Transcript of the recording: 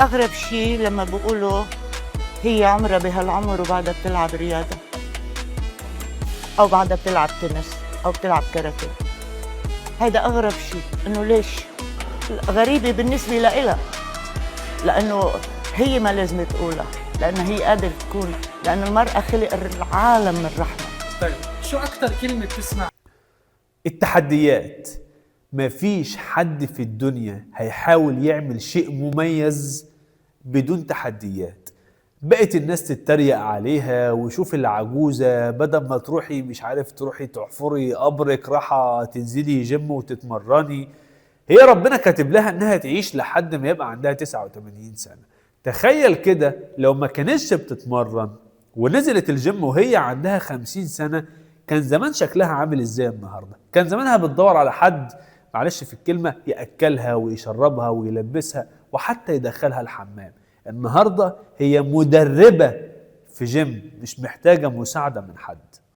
أغرب شيء لما بيقولوا هي عمرها بهالعمر وبعدها بتلعب رياضة أو بعدها بتلعب تنس أو بتلعب كاراتيه. هيدا أغرب شيء. إنه ليش؟ غريبة بالنسبة لإلها، لأنه هي ما لازم تقولها، لأنها هي قادرة تكون، لأن المرأة خلق العالم من رحمة. طيب شو أكتر كلمة بتسمع؟ التحديات. مفيش حد في الدنيا هيحاول يعمل شيء مميز بدون تحديات. بقت الناس تتريق عليها، وشوف العجوزة بدل ما تروحي مش عارف تروحي تحفري قبرك راحة تنزلي جيم وتتمرني. هي ربنا كاتب لها انها تعيش لحد ما يبقى عندها 89 سنة. تخيل كده لو ما كانتش بتتمرن ونزلت الجيم وهي عندها 50 سنة، كان زمان شكلها عامل ازاي النهاردة؟ كان زمانها بتدور على حد، معلش في الكلمة، يأكلها ويشربها ويلبسها وحتى يدخلها الحمام. النهاردة هي مدربة في جيم، مش محتاجة مساعدة من حد.